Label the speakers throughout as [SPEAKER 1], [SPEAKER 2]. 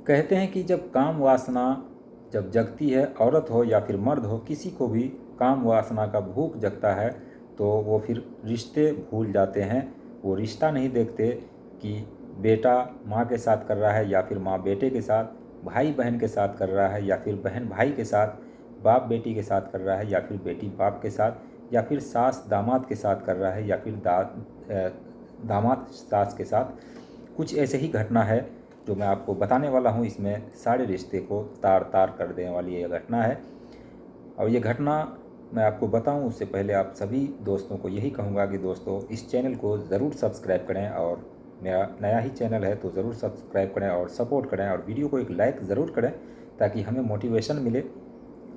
[SPEAKER 1] कहते हैं कि जब काम वासना जब जगती है, औरत हो या फिर मर्द हो, किसी को भी काम वासना का भूख जगता है तो वो फिर रिश्ते भूल जाते हैं। वो रिश्ता नहीं देखते कि बेटा माँ के साथ कर रहा है या फिर माँ बेटे के साथ, भाई बहन के साथ कर रहा है या फिर बहन भाई के साथ, बाप बेटी के साथ कर रहा है या फिर बेटी बाप के साथ, या फिर सास दामाद के साथ कर रहा है या फिर दामाद सास के साथ। कुछ ऐसे ही घटना है जो मैं आपको बताने वाला हूँ। इसमें सारे रिश्ते को तार तार कर देने वाली ये घटना है। और ये घटना मैं आपको बताऊं उससे पहले आप सभी दोस्तों को यही कहूँगा कि दोस्तों इस चैनल को ज़रूर सब्सक्राइब करें, और मेरा नया ही चैनल है तो ज़रूर सब्सक्राइब करें और सपोर्ट करें, और वीडियो को एक लाइक ज़रूर करें ताकि हमें मोटिवेशन मिले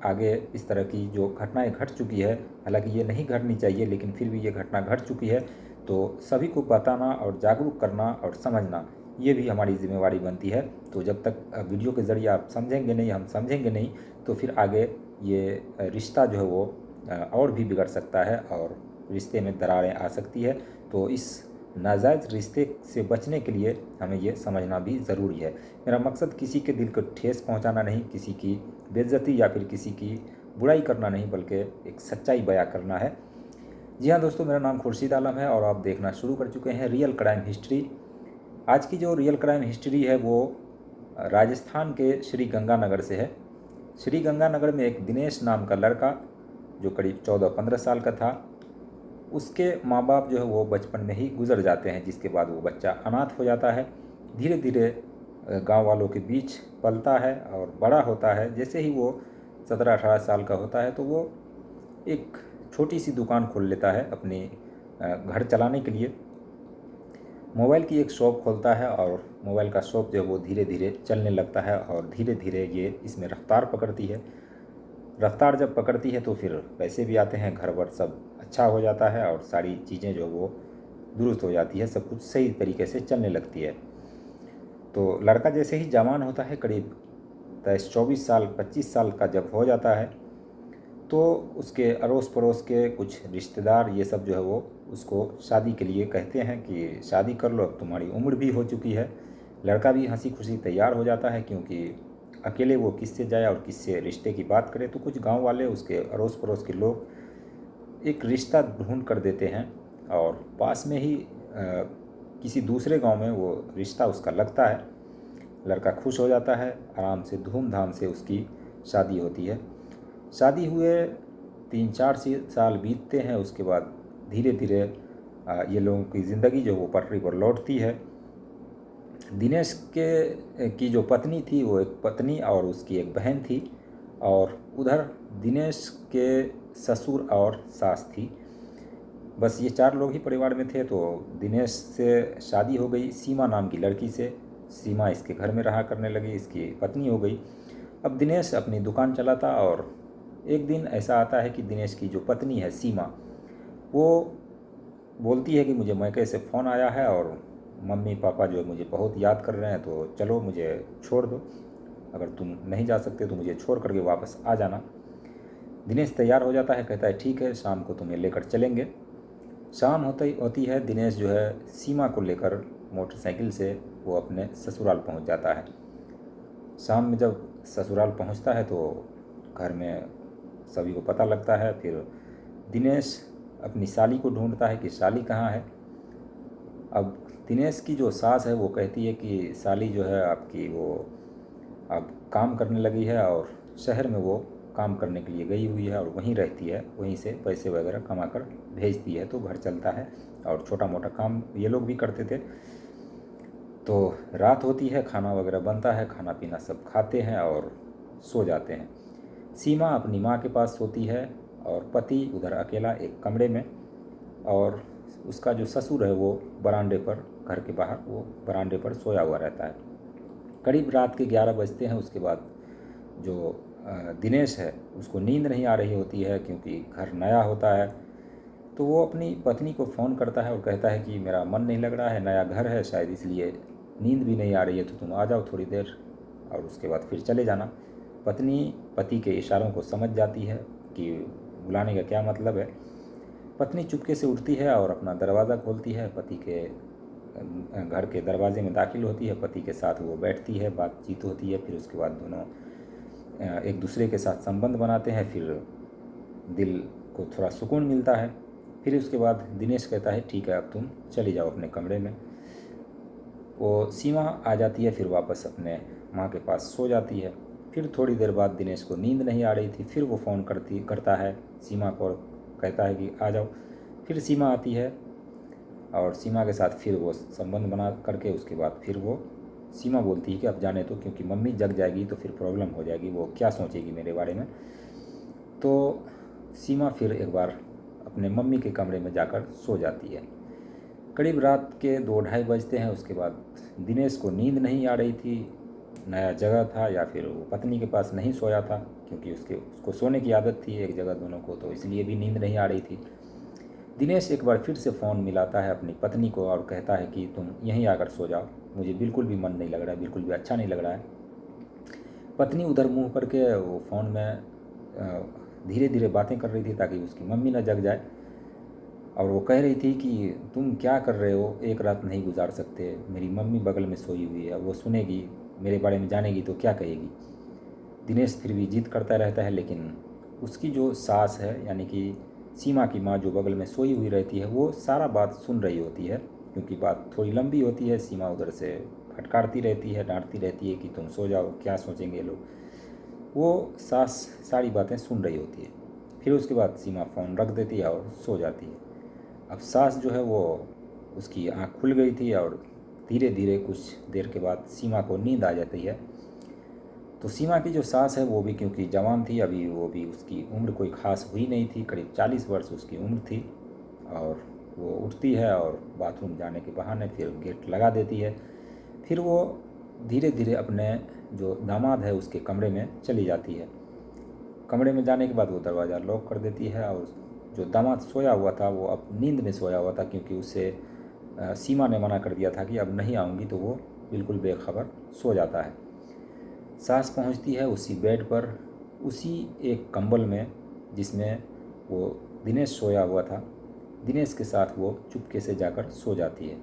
[SPEAKER 1] आगे। इस तरह की जो घटनाएं घट चुकी है, हालांकि ये नहीं घटनी चाहिए लेकिन फिर भी ये घटना घट चुकी है, तो सभी को बताना और जागरूक करना और समझना ये भी हमारी जिम्मेवारी बनती है। तो जब तक वीडियो के ज़रिए आप समझेंगे नहीं, हम समझेंगे नहीं, तो फिर आगे ये रिश्ता जो है वो और भी बिगड़ सकता है और रिश्ते में दरारें आ सकती है। तो इस नाजायज़ रिश्ते से बचने के लिए हमें ये समझना भी ज़रूरी है। मेरा मकसद किसी के दिल को ठेस पहुंचाना नहीं, किसी की बेइज्जती या फिर किसी की बुराई करना नहीं, बल्कि एक सच्चाई बयां करना है। जी हाँ दोस्तों, मेरा नाम खुर्शीद आलम है और आप देखना शुरू कर चुके हैं रियल क्राइम हिस्ट्री। आज की जो रियल क्राइम हिस्ट्री है वो राजस्थान के श्री गंगानगर से है। श्री गंगानगर में एक दिनेश नाम का लड़का जो करीब 14-15 साल का था, उसके माँ बाप जो है वो बचपन में ही गुजर जाते हैं, जिसके बाद वो बच्चा अनाथ हो जाता है। धीरे धीरे गांव वालों के बीच पलता है और बड़ा होता है। जैसे ही वो 17-18 साल का होता है तो वो एक छोटी सी दुकान खोल लेता है अपनी घर चलाने के लिए। मोबाइल की एक शॉप खोलता है और मोबाइल का शॉप जो है वो धीरे धीरे चलने लगता है और धीरे धीरे ये इसमें रफ्तार पकड़ती है। रफ्तार जब पकड़ती है तो फिर पैसे भी आते हैं, घर वर सब अच्छा हो जाता है और सारी चीज़ें जो वो दुरुस्त हो जाती है, सब कुछ सही तरीके से चलने लगती है। तो लड़का जैसे ही जवान होता है, करीब 23-24 साल 25 साल का जब हो जाता है, तो उसके अड़ोस पड़ोस के कुछ रिश्तेदार ये सब जो है वो उसको शादी के लिए कहते हैं कि शादी कर लो, अब तुम्हारी उम्र भी हो चुकी है। लड़का भी हंसी खुशी तैयार हो जाता है, क्योंकि अकेले वो किससे जाए और किससे रिश्ते की बात करे। तो कुछ गांव वाले, उसके अड़ोस पड़ोस के लोग एक रिश्ता ढूंढ कर देते हैं और पास में ही किसी दूसरे गांव में वो रिश्ता उसका लगता है। लड़का खुश हो जाता है, आराम से धूमधाम से उसकी शादी होती है। शादी हुए 3-4 साल बीतते हैं, उसके बाद धीरे धीरे ये लोगों की ज़िंदगी जो वो पटरी पर लौटती है। दिनेश के की जो पत्नी थी वो एक पत्नी और उसकी एक बहन थी, और उधर दिनेश के ससुर और सास थी। बस ये 4 लोग ही परिवार में थे। तो दिनेश से शादी हो गई सीमा नाम की लड़की से। सीमा इसके घर में रहा करने लगी, इसकी पत्नी हो गई। अब दिनेश अपनी दुकान चलाता, और एक दिन ऐसा आता है कि दिनेश की जो पत्नी है सीमा, वो बोलती है कि मुझे मैके से फ़ोन आया है और मम्मी पापा जो है मुझे बहुत याद कर रहे हैं, तो चलो मुझे छोड़ दो, अगर तुम नहीं जा सकते तो मुझे छोड़ करके वापस आ जाना। दिनेश तैयार हो जाता है, कहता है ठीक है, शाम को तुम्हें लेकर चलेंगे। शाम होती है, दिनेश जो है सीमा को लेकर मोटरसाइकिल से वो अपने ससुराल पहुंच जाता है। शाम में जब ससुराल पहुंचता है तो घर में सभी को पता लगता है। फिर दिनेश अपनी साली को ढूंढता है कि साली कहाँ है। अब दिनेश की जो सास है वो कहती है कि साली जो है आपकी वो अब काम करने लगी है और शहर में वो काम करने के लिए गई हुई है और वहीं रहती है, वहीं से पैसे वगैरह कमा कर भेजती है, तो घर चलता है और छोटा मोटा काम ये लोग भी करते थे। तो रात होती है, खाना वगैरह बनता है, खाना पीना सब खाते हैं और सो जाते हैं। सीमा अपनी माँ के पास सोती है और पति उधर अकेला एक कमरे में, और उसका जो ससुर है वो बरामदे पर, घर के बाहर वो बरामदे पर सोया हुआ रहता है। करीब रात के 11 बजते हैं। उसके बाद जो दिनेश है उसको नींद नहीं आ रही होती है, क्योंकि घर नया होता है। तो वो अपनी पत्नी को फ़ोन करता है और कहता है कि मेरा मन नहीं लग रहा है, नया घर है शायद इसलिए नींद भी नहीं आ रही है, तो तुम आ जाओ थोड़ी देर और उसके बाद फिर चले जाना। पत्नी पति के इशारों को समझ जाती है कि बुलाने का क्या मतलब है। पत्नी चुपके से उठती है और अपना दरवाज़ा खोलती है, पति के घर के दरवाजे में दाखिल होती है, पति के साथ वो बैठती है, बातचीत होती है, फिर उसके बाद दोनों एक दूसरे के साथ संबंध बनाते हैं, फिर दिल को थोड़ा सुकून मिलता है। फिर उसके बाद दिनेश कहता है ठीक है अब तुम चली जाओ अपने कमरे में। वो सीमा आ जाती है, फिर वापस अपने माँ के पास सो जाती है। फिर थोड़ी देर बाद दिनेश को नींद नहीं आ रही थी, फिर वो फ़ोन करता है सीमा को और कहता है कि आ जाओ। फिर सीमा आती है और सीमा के साथ फिर वो संबंध बना करके उसके बाद फिर वो सीमा बोलती है कि अब जाने दो, क्योंकि मम्मी जग जाएगी तो फिर प्रॉब्लम हो जाएगी, वो क्या सोचेगी मेरे बारे में। तो सीमा फिर एक बार अपने मम्मी के कमरे में जाकर सो जाती है। करीब रात के 2-2:30 बजते हैं। उसके बाद दिनेश को नींद नहीं आ रही थी, नया जगह था या फिर वो पत्नी के पास नहीं सोया था, क्योंकि उसको सोने की आदत थी एक जगह दोनों को, तो इसलिए भी नींद नहीं आ रही थी। दिनेश एक बार फिर से फ़ोन मिलाता है अपनी पत्नी को और कहता है कि तुम यहीं आकर सो जाओ, मुझे बिल्कुल भी मन नहीं लग रहा है, बिल्कुल भी अच्छा नहीं लग रहा है। पत्नी उधर मुंह करके वो फ़ोन में धीरे धीरे बातें कर रही थी ताकि उसकी मम्मी न जग जाए, और वो कह रही थी कि तुम क्या कर रहे हो, एक रात नहीं गुजार सकते, मेरी मम्मी बगल में सोई हुई है, वो सुनेगी, मेरे बारे में जानेगी तो क्या कहेगी। दिनेश फिर भी जिद करता रहता है, लेकिन उसकी जो सास है यानी कि सीमा की माँ जो बगल में सोई हुई रहती है, वो सारा बात सुन रही होती है, क्योंकि बात थोड़ी लंबी होती है। सीमा उधर से फटकारती रहती है, डांटती रहती है कि तुम सो जाओ, क्या सोचेंगे लोग। वो सास सारी बातें सुन रही होती है। फिर उसके बाद सीमा फ़ोन रख देती है और सो जाती है। अब सास जो है वो उसकी आँख खुल गई थी और धीरे धीरे कुछ देर के बाद सीमा को नींद आ जाती है। तो सीमा की जो सास है वो भी क्योंकि जवान थी अभी, वो भी उसकी उम्र कोई ख़ास हुई नहीं थी, करीब 40 वर्ष उसकी उम्र थी, और वो उठती है और बाथरूम जाने के बहाने फिर गेट लगा देती है। फिर वो धीरे धीरे अपने जो दामाद है उसके कमरे में चली जाती है। कमरे में जाने के बाद वो दरवाज़ा लॉक कर देती है, और जो दामाद सोया हुआ था वो अब नींद में सोया हुआ था, क्योंकि उसे सीमा ने मना कर दिया था कि अब नहीं आऊँगी, तो वो बिल्कुल बेखबर सो जाता है। सास पहुंचती है उसी बेड पर, उसी एक कंबल में जिसमें वो दिनेश सोया हुआ था। दिनेश के साथ वो चुपके से जाकर सो जाती है।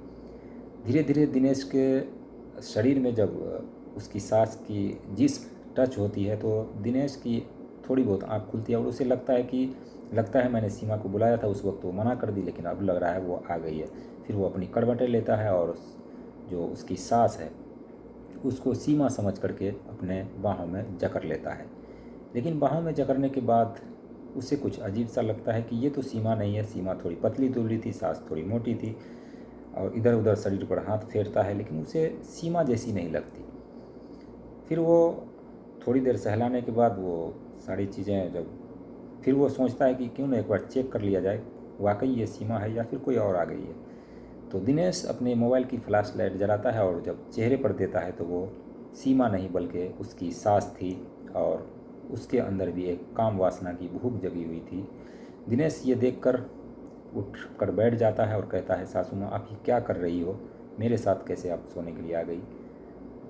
[SPEAKER 1] धीरे धीरे दिनेश के शरीर में जब उसकी सास की जिस्म टच होती है, तो दिनेश की थोड़ी बहुत आँख खुलती है और उसे लगता है मैंने सीमा को बुलाया था, उस वक्त वो मना कर दी, लेकिन अब लग रहा है वो आ गई है। फिर वो अपनी करवटें लेता है और जो उसकी सास है उसको सीमा समझ करके अपने बाहों में जकड़ लेता है। लेकिन बाहों में जकड़ने के बाद उसे कुछ अजीब सा लगता है कि ये तो सीमा नहीं है। सीमा थोड़ी पतली दुबली थी, सास थोड़ी मोटी थी, और इधर उधर शरीर पर हाथ फेरता है, लेकिन उसे सीमा जैसी नहीं लगती। फिर वो थोड़ी देर सहलाने के बाद वो सारी चीज़ें जब फिर वो सोचता है कि क्यों ना एक बार चेक कर लिया जाए, वाकई ये सीमा है या फिर कोई और आ गई है। तो दिनेश अपने मोबाइल की फ्लैश लाइट जलाता है और जब चेहरे पर देता है तो वो सीमा नहीं बल्कि उसकी सास थी, और उसके अंदर भी एक काम वासना की भूख जगी हुई थी। दिनेश ये देखकर उठ कर बैठ जाता है और कहता है, सासू माँ आप ये क्या कर रही हो, मेरे साथ कैसे आप सोने के लिए आ गई।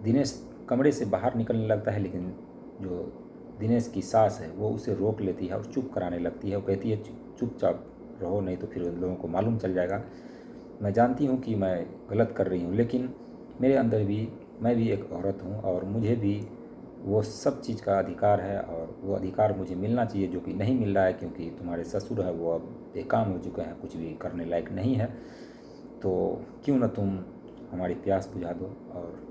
[SPEAKER 1] दिनेश कमरे से बाहर निकलने लगता है, लेकिन जो दिनेश की सास है वो उसे रोक लेती है और चुप कराने लगती है। वो कहती है चुपचाप रहो, नहीं तो फिर उन लोगों को मालूम चल जाएगा। मैं जानती हूँ कि मैं गलत कर रही हूँ, लेकिन मेरे अंदर भी मैं भी एक औरत हूँ और मुझे भी वो सब चीज़ का अधिकार है, और वो अधिकार मुझे मिलना चाहिए जो कि नहीं मिल रहा है, क्योंकि तुम्हारे ससुर है वो अब बेकाम हो चुके हैं, कुछ भी करने लायक नहीं है। तो क्यों ना तुम हमारी प्यास बुझा दो। और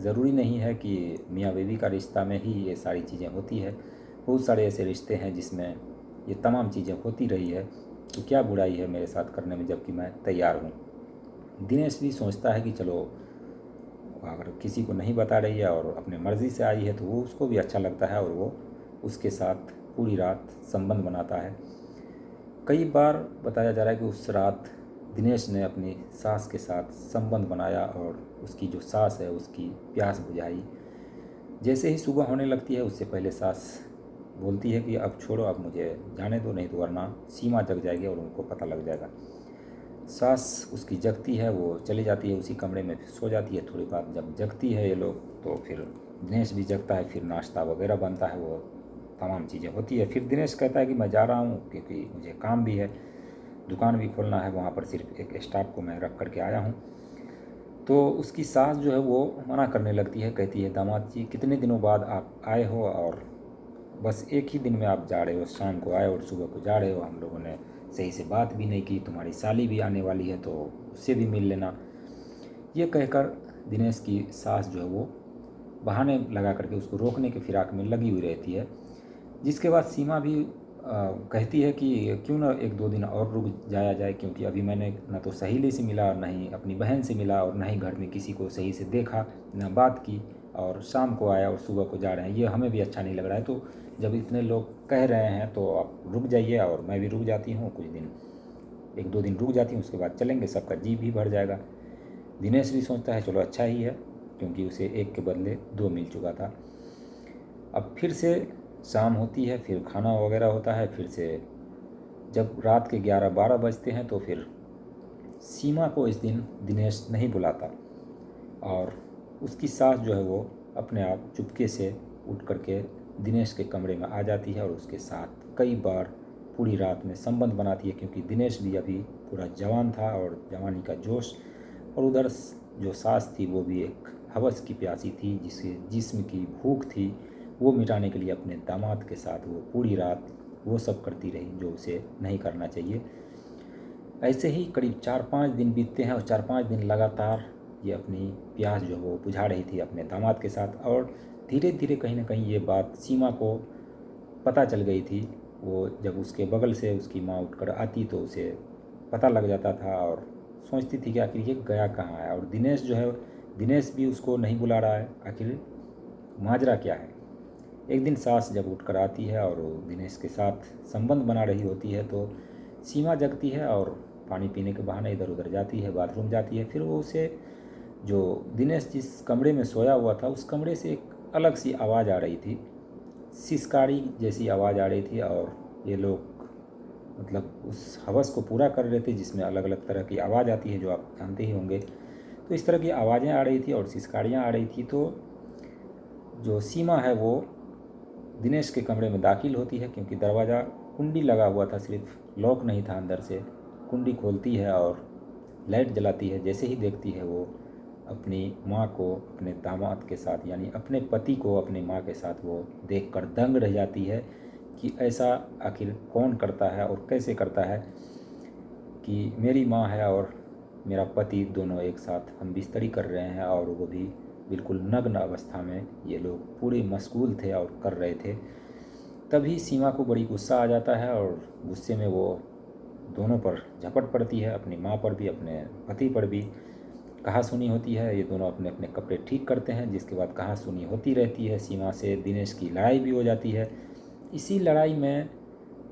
[SPEAKER 1] ज़रूरी नहीं है कि मियाँ बीवी का रिश्ता में ही ये सारी चीज़ें होती है, बहुत सारे ऐसे रिश्ते हैं जिसमें ये तमाम चीज़ें होती रही है, तो क्या बुराई है मेरे साथ करने में, जबकि मैं तैयार हूँ। दिनेश भी सोचता है कि चलो अगर किसी को नहीं बता रही है और अपने मर्ज़ी से आई है तो वो उसको भी अच्छा लगता है, और वो उसके साथ पूरी रात संबंध बनाता है। कई बार बताया जा रहा है कि उस रात दिनेश ने अपनी सास के साथ संबंध बनाया और उसकी जो सास है उसकी प्यास बुझाई। जैसे ही सुबह होने लगती है उससे पहले सास बोलती है कि अब छोड़ो, अब मुझे जाने दो, नहीं तो वरना सीमा जग जाएगी और उनको पता लग जाएगा। सास उसकी जगती है, वो चली जाती है उसी कमरे में, फिर सो जाती है। थोड़ी बात जब जगती है ये लोग तो फिर दिनेश भी जगता है, फिर नाश्ता वगैरह बनता है, वो तमाम चीज़ें होती है। फिर दिनेश कहता है कि मैं जा रहा हूँ क्योंकि मुझे काम भी है, दुकान भी खोलना है, वहाँ पर सिर्फ एक स्टाफ को मैं रख करके आया हूँ। तो उसकी सास जो है वो मना करने लगती है, कहती है दामाद जी कितने दिनों बाद आप आए हो और बस एक ही दिन में आप जा रहे हो, शाम को आए और सुबह को जा रहे हो, हम लोगों ने सही से बात भी नहीं की, तुम्हारी साली भी आने वाली है तो उससे भी मिल लेना। ये कहकर दिनेश की सास जो है वो बहाने लगा करके उसको रोकने के फिराक में लगी हुई रहती है। जिसके बाद सीमा भी कहती है कि क्यों ना एक दो दिन और रुक जाया जाए, क्योंकि अभी मैंने ना तो सहेली से मिला, ना ही अपनी बहन से मिला, और ना ही घर में किसी को सही से देखा, ना बात की, और शाम को आया और सुबह को जा रहे हैं, ये हमें भी अच्छा नहीं लग रहा है। तो जब इतने लोग कह रहे हैं तो आप रुक जाइए, और मैं भी रुक जाती हूँ कुछ दिन, एक दो दिन रुक जाती हूँ, उसके बाद चलेंगे, सबका जी भी भर जाएगा। दिनेश भी सोचता है चलो अच्छा ही है, क्योंकि उसे एक के बदले दो मिल चुका था। अब फिर से शाम होती है, फिर खाना वगैरह होता है, फिर से जब रात के 11-12 बजते हैं तो फिर सीमा को इस दिन दिनेश नहीं बुलाता, और उसकी सास जो है वो अपने आप चुपके से उठ करके दिनेश के कमरे में आ जाती है और उसके साथ कई बार पूरी रात में संबंध बनाती है, क्योंकि दिनेश भी अभी पूरा जवान था और जवानी का जोश, और उधर जो सास थी वो भी एक हवस की प्यासी थी, जिसे जिस्म की भूख थी, वो मिटाने के लिए अपने दामाद के साथ वो पूरी रात वो सब करती रही जो उसे नहीं करना चाहिए। ऐसे ही करीब 4-5 दिन बीतते हैं, और 4-5 दिन लगातार ये अपनी प्यास जो है वो बुझा रही थी अपने दामाद के साथ, और धीरे धीरे कहीं ना कहीं ये बात सीमा को पता चल गई थी। वो जब उसके बगल से उसकी माँ उठकर आती तो उसे पता लग जाता था, और सोचती थी कि आखिर ये गया कहाँ है, और दिनेश जो है, दिनेश भी उसको नहीं बुला रहा है, आखिर माजरा क्या है। एक दिन सास जब उठकर आती है और वो दिनेश के साथ संबंध बना रही होती है, तो सीमा जगती है और पानी पीने के बहाने इधर उधर जाती है, बाथरूम जाती है। फिर वो उसे, जो दिनेश जिस कमरे में सोया हुआ था उस कमरे से एक अलग सी आवाज़ आ रही थी, सिसकारी जैसी आवाज़ आ रही थी, और ये लोग मतलब उस हवस को पूरा कर रहे थे जिसमें अलग अलग तरह की आवाज़ आती है, जो आप जानते ही होंगे। तो इस तरह की आवाज़ें आ रही थी और सिसकारियाँ आ रही थी। तो जो सीमा है वो दिनेश के कमरे में दाखिल होती है, क्योंकि दरवाज़ा कुंडी लगा हुआ था, सिर्फ लॉक नहीं था अंदर से। कुंडी खोलती है और लाइट जलाती है। जैसे ही देखती है वो अपनी माँ को अपने दामाद के साथ, यानी अपने पति को अपनी माँ के साथ वो देखकर दंग रह जाती है कि ऐसा आखिर कौन करता है और कैसे करता है कि मेरी माँ है और मेरा पति दोनों एक साथ हम बिस्तरी कर रहे हैं, और वो भी बिल्कुल नग्न अवस्था में, ये लोग पूरे मशगूल थे और कर रहे थे। तभी सीमा को बड़ी गुस्सा आ जाता है, और गुस्से में वो दोनों पर झपट पड़ती है, अपनी माँ पर भी अपने पति पर भी। कहा सुनी होती है, ये दोनों अपने अपने कपड़े ठीक करते हैं, जिसके बाद कहा सुनी होती रहती है। सीमा से दिनेश की लड़ाई भी हो जाती है। इसी लड़ाई में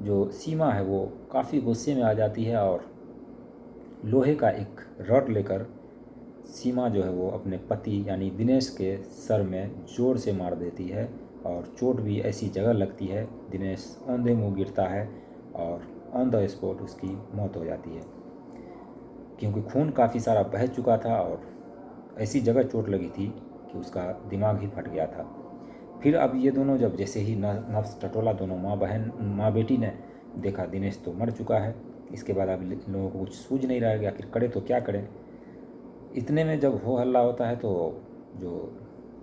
[SPEAKER 1] जो सीमा है वो काफ़ी गुस्से में आ जाती है, और लोहे का एक रॉड लेकर सीमा जो है वो अपने पति यानी दिनेश के सर में जोर से मार देती है, और चोट भी ऐसी जगह लगती है, दिनेश औंधे मुँह गिरता है और ऑन द स्पॉट उसकी मौत हो जाती है, क्योंकि खून काफ़ी सारा बह चुका था और ऐसी जगह चोट लगी थी कि उसका दिमाग ही फट गया था। फिर अब ये दोनों जब जैसे ही नफ्स टटोला, दोनों माँ बेटी ने देखा दिनेश तो मर चुका है, इसके बाद अब इन लोगों को कुछ सूझ नहीं रहा है कि आखिर करे तो क्या करें। इतने में जब हो हल्ला होता है तो जो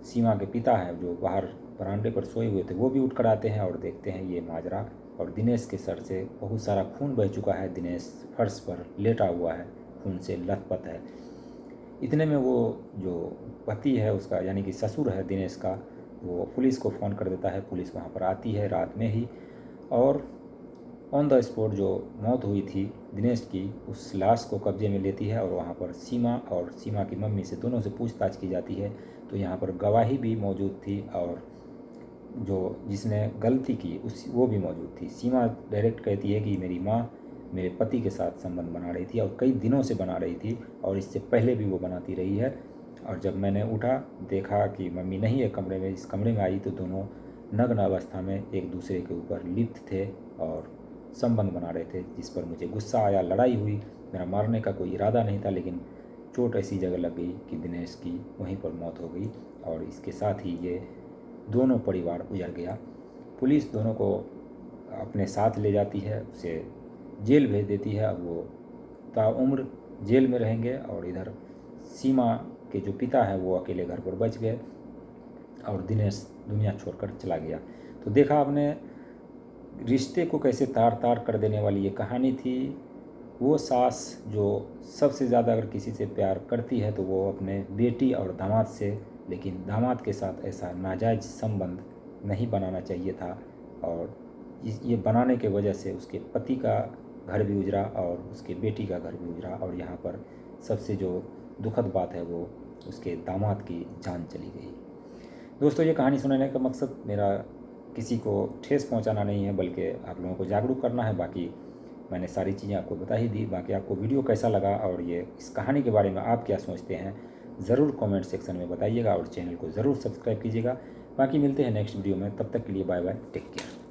[SPEAKER 1] सीमा के पिता है, जो बाहर बरामदे पर सोए हुए थे, वो भी उठ कर आते हैं और देखते हैं ये माजरा, और दिनेश के सर से बहुत सारा खून बह चुका है। दिनेश फर्श पर लेटा हुआ है, खून से लथपथ है। इतने में वो जो पति है उसका, यानी कि ससुर है दिनेश का, वो पुलिस को फ़ोन कर देता है। पुलिस वहाँ पर आती है रात में ही, और ऑन द स्पॉट जो मौत हुई थी दिनेश की, उस लाश को कब्जे में लेती है, और वहाँ पर सीमा और सीमा की मम्मी से, दोनों से पूछताछ की जाती है। तो यहाँ पर गवाही भी मौजूद थी, और जो जिसने गलती की उस वो भी मौजूद थी। सीमा डायरेक्ट कहती है कि मेरी माँ मेरे पति के साथ संबंध बना रही थी, और कई दिनों से बना रही थी, और इससे पहले भी वो बनाती रही है। और जब मैंने उठा देखा कि मम्मी नहीं है कमरे में, इस कमरे में आई तो दोनों नग्न अवस्था में एक दूसरे के ऊपर लिप्त थे और संबंध बना रहे थे, जिस पर मुझे गुस्सा आया, लड़ाई हुई। मेरा मारने का कोई इरादा नहीं था, लेकिन चोट ऐसी जगह लग गई कि दिनेश की वहीं पर मौत हो गई, और इसके साथ ही ये दोनों परिवार उजड़ गया। पुलिस दोनों को अपने साथ ले जाती है, उसे जेल भेज देती है। अब वो ताउम्र जेल में रहेंगे, और इधर सीमा के जो पिता हैं वो अकेले घर पर बच गए और दिनेश दुनिया छोड़कर चला गया। तो देखा आपने रिश्ते को कैसे तार तार कर देने वाली ये कहानी थी। वो सास जो सबसे ज़्यादा अगर किसी से प्यार करती है तो वो अपने बेटी और दामाद से, लेकिन दामाद के साथ ऐसा नाजायज़ संबंध नहीं बनाना चाहिए था और ये बनाने के वजह से उसके पति का घर भी उजड़ा और उसके बेटी का घर भी उजड़ा। और यहाँ पर सबसे जो दुखद बात है वो उसके दामाद की जान चली गई। दोस्तों, ये कहानी सुनाने का मकसद मेरा किसी को ठेस पहुंचाना नहीं है, बल्कि आप लोगों को जागरूक करना है। बाकी मैंने सारी चीज़ें आपको बता ही दी। बाकी आपको वीडियो कैसा लगा और ये इस कहानी के बारे में आप क्या सोचते हैं ज़रूर कमेंट सेक्शन में बताइएगा और चैनल को ज़रूर सब्सक्राइब कीजिएगा। बाकी मिलते हैं नेक्स्ट वीडियो में, तब तक के लिए बाय बाय, टेक केयर।